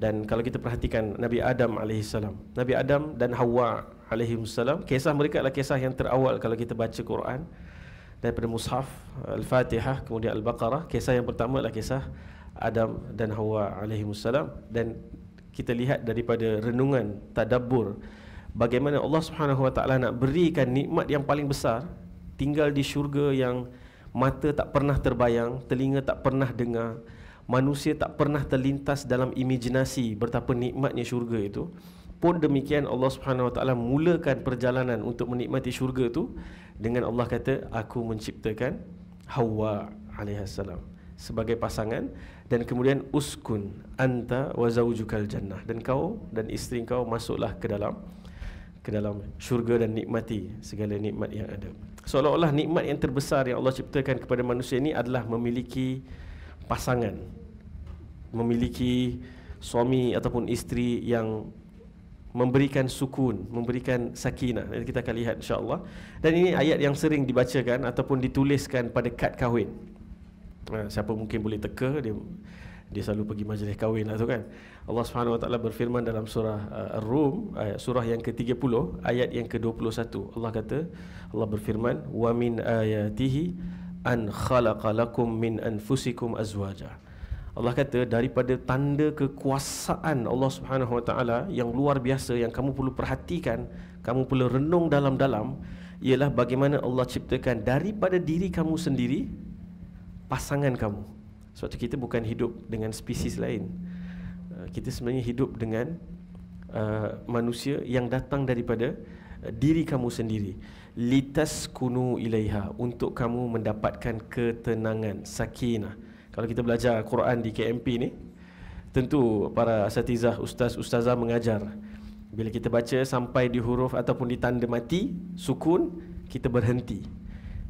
Dan kalau kita perhatikan Nabi Adam alaihissalam, Nabi Adam dan Hawa alaihissalam, kisah mereka adalah kisah yang terawal kalau kita baca Quran daripada mushaf Al-Fatihah kemudian Al-Baqarah. Kisah yang pertama adalah kisah Adam dan Hawa alaihissalam, dan kita lihat daripada renungan tadabbur bagaimana Allah Subhanahu Wa Taala nak berikan nikmat yang paling besar, tinggal di syurga yang mata tak pernah terbayang, telinga tak pernah dengar, manusia tak pernah terlintas dalam imajinasi betapa nikmatnya syurga itu. Pun demikian Allah Subhanahu Wa Taala mulakan perjalanan untuk menikmati syurga itu dengan Allah kata, aku menciptakan Hawa alaihissalam sebagai pasangan, dan kemudian uskun anta wa zaujukal jannah, dan kau dan isteri kau masuklah ke dalam syurga dan nikmati segala nikmat yang ada. Seolah-olah nikmat yang terbesar yang Allah ciptakan kepada manusia ini adalah memiliki pasangan, memiliki suami ataupun isteri yang memberikan sukun, memberikan sakinah. Nanti kita akan lihat insya-Allah. Dan ini ayat yang sering dibacakan ataupun dituliskan pada kad kahwin. Siapa mungkin boleh teka, dia selalu pergi majlis kahwin lah tu kan. Allah Subhanahu Wa Taala berfirman dalam surah Ar-Rum, surah yang ke-30 ayat yang ke-21. Allah kata, Allah berfirman, wa min ayatihi an khalaqa lakum min anfusikum azwaja. Allah kata, daripada tanda kekuasaan Allah Subhanahu Wa Taala yang luar biasa yang kamu perlu perhatikan, kamu perlu renung dalam-dalam, ialah bagaimana Allah ciptakan daripada diri kamu sendiri pasangan kamu. Sebab tu kita bukan hidup dengan spesies lain. Kita sebenarnya hidup dengan manusia yang datang daripada diri kamu sendiri. Litaskunu ilaiha, untuk kamu mendapatkan ketenangan, sakinah. Kalau kita belajar Quran di KMP ni, tentu para asatizah, ustazah mengajar, bila kita baca sampai di huruf ataupun di tanda mati, sukun, kita berhenti.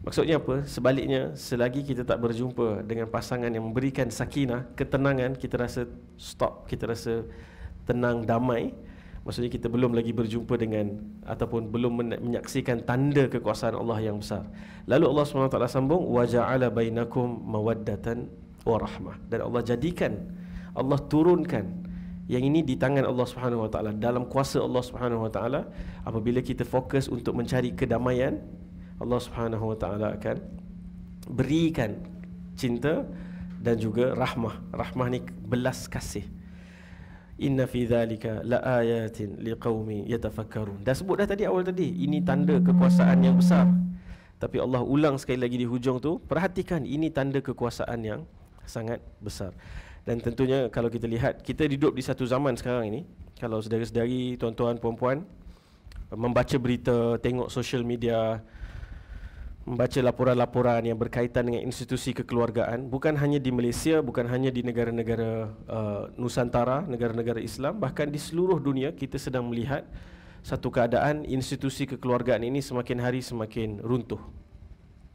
Maksudnya apa? Sebaliknya, selagi kita tak berjumpa dengan pasangan yang memberikan sakinah, ketenangan, kita rasa stop, kita rasa tenang, damai, maksudnya kita belum lagi berjumpa dengan ataupun belum menyaksikan tanda kekuasaan Allah yang besar. Lalu Allah SWT sambung, wa ja'ala bainakum mawaddatan wa rahmah, dan Allah jadikan, Allah turunkan yang ini di tangan Allah Subhanahu Wa Taala, dalam kuasa Allah Subhanahu Wa Taala. Apabila kita fokus untuk mencari kedamaian, Allah Subhanahu Wa Taala akan berikan cinta dan juga rahmah. Rahmah ni belas kasih. Inna fi dzalika laayatin liqaumin yatafakkarun. Dah sebut dah tadi awal tadi, ini tanda kekuasaan yang besar. Tapi Allah ulang sekali lagi di hujung tu, perhatikan, ini tanda kekuasaan yang sangat besar. Dan tentunya kalau kita lihat, kita hidup di satu zaman sekarang ini, kalau saudara-saudari, tuan-tuan, puan-puan membaca berita, tengok social media, membaca laporan-laporan yang berkaitan dengan institusi kekeluargaan, bukan hanya di Malaysia, bukan hanya di negara-negara Nusantara, negara-negara Islam, bahkan di seluruh dunia kita sedang melihat satu keadaan institusi kekeluargaan ini semakin hari semakin runtuh.